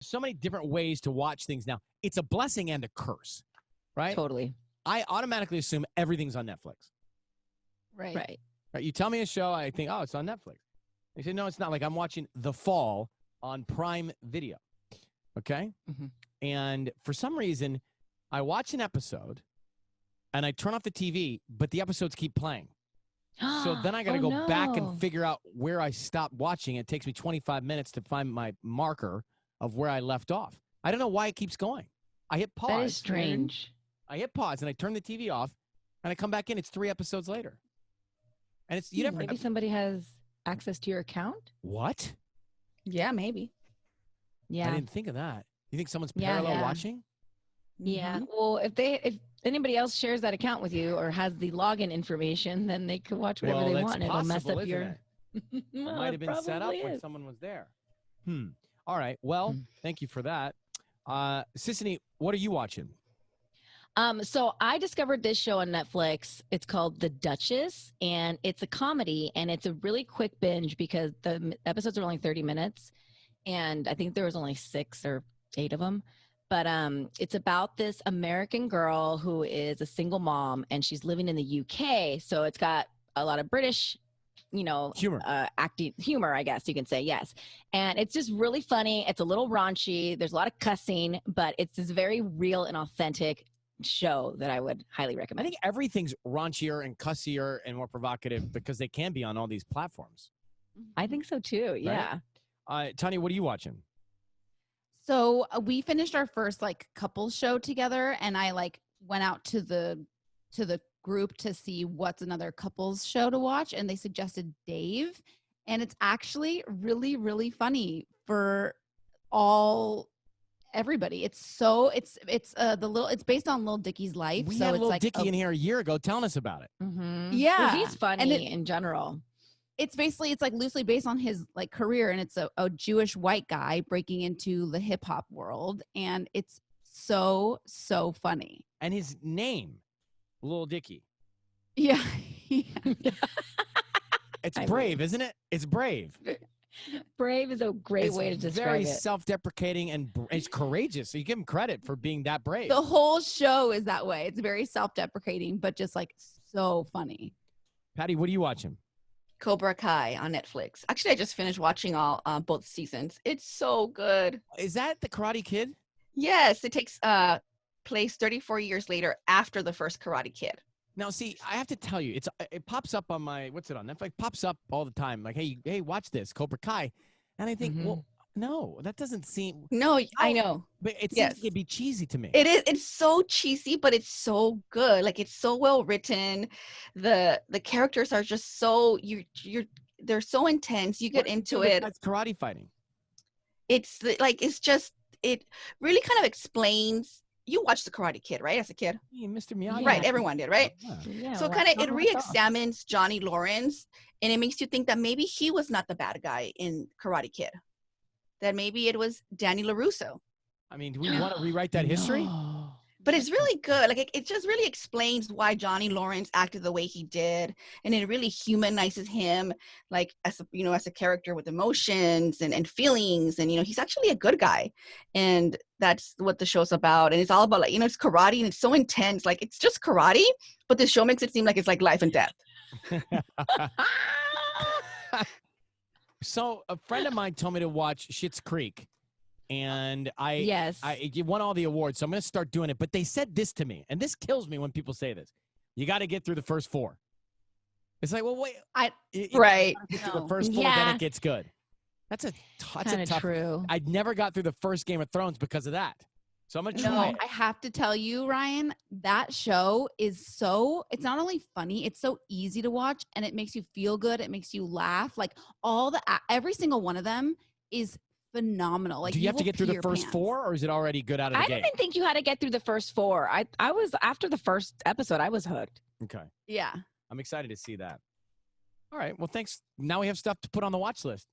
so many different ways to watch things now. It's a blessing and a curse, right? Totally. I automatically assume everything's on Netflix. Right. You tell me a show, I think, oh, it's on Netflix. They say, no, it's not. Like I'm watching The Fall on Prime Video, okay? Mm-hmm. And for some reason, I watch an episode, and I turn off the TV, but the episodes keep playing. So then I got to go back and figure out where I stopped watching. It takes me 25 minutes to find my marker of where I left off. I don't know why it keeps going. I hit pause. That is strange. I hit pause, and I turn the TV off, and I come back in. It's 3 episodes later. And it's you never. Maybe somebody has access to your account? What? Yeah, maybe. Yeah. I didn't think of that. You think someone's parallel watching? Yeah. Mm-hmm. Well, if anybody else shares that account with you or has the login information, then they can watch whatever they want. And it'll mess up your. It might have been set up when someone was there. All right. Well, thank you for that. Sissany, what are you watching? So I discovered this show on Netflix. It's called The Duchess, and it's a comedy, and it's a really quick binge because the episodes are only 30 minutes, and I think there was only 6 or 8 of them. But it's about this American girl who is a single mom, and she's living in the UK. So it's got a lot of British, humor, acting humor, I guess you can say, yes. And it's just really funny. It's a little raunchy. There's a lot of cussing, but it's this very real and authentic show that I would highly recommend. I think everything's raunchier and cussier and more provocative because they can be on all these platforms. I think so too. Yeah. Right? Tanya, what are you watching? So we finished our first couples show together, and I went out to the group to see what's another couples show to watch, and they suggested Dave, and it's actually really, really funny for everybody. It's based on Lil Dicky's life. We had Lil Dicky in here a year ago telling us about it. Mm-hmm. Yeah, well, he's funny in general. It's loosely based on his career, and it's a Jewish white guy breaking into the hip hop world, and it's so funny. And his name, Lil Dicky. Yeah. It's brave, isn't it? It's brave. Brave is a great way to describe very it. Very self-deprecating, and it's courageous. So you give him credit for being that brave. The whole show is that way. It's very self-deprecating, but just so funny. Patty, what are you watching? Cobra Kai on Netflix. Actually, I just finished watching both seasons. It's so good. Is that the Karate Kid? Yes, it takes place 34 years later after the first Karate Kid. Now, see, I have to tell you, it pops up on my, what's it on Netflix? Pops up all the time. Like, hey, watch this, Cobra Kai. And I think, well, no, that doesn't seem. No, I know. But it seems like it'd be cheesy to me. It is. It's so cheesy, but it's so good. It's so well written. The characters are just so they're so intense. You get into it. That's karate fighting. It's it really kind of explains. You watched the Karate Kid, right? As a kid, yeah, Mr. Miyagi. Right, everyone did, right? Yeah, so kind of it re-examines Johnny Lawrence, and it makes you think that maybe he was not the bad guy in Karate Kid. That maybe it was Danny LaRusso. I mean, do we want to rewrite that history? No. But it's really good. It just really explains why Johnny Lawrence acted the way he did, and it really humanizes him, as a character with emotions and feelings, and he's actually a good guy, and that's what the show's about. And it's all about it's karate, and it's so intense. It's just karate, but the show makes it seem like it's life and death. So a friend of mine told me to watch Schitt's Creek. And you won all the awards, so I'm going to start doing it. But they said this to me, and this kills me when people say this. You got to get through the first 4. It's like, well, wait. Right. Get through the first 4, then it gets good. That's a tough. True. I never got through the first Game of Thrones because of that. So I'm going to try it. I have to tell you, Ryan, that show is it's not only funny, it's so easy to watch, and it makes you feel good. It makes you laugh. Every single one of them is phenomenal. Do you have to get through the first 4, or is it already good out of the gate? I didn't think you had to get through the first 4. I was, after the first episode, I was hooked. Okay. Yeah. I'm excited to see that. All right. Well, thanks. Now we have stuff to put on the watch list.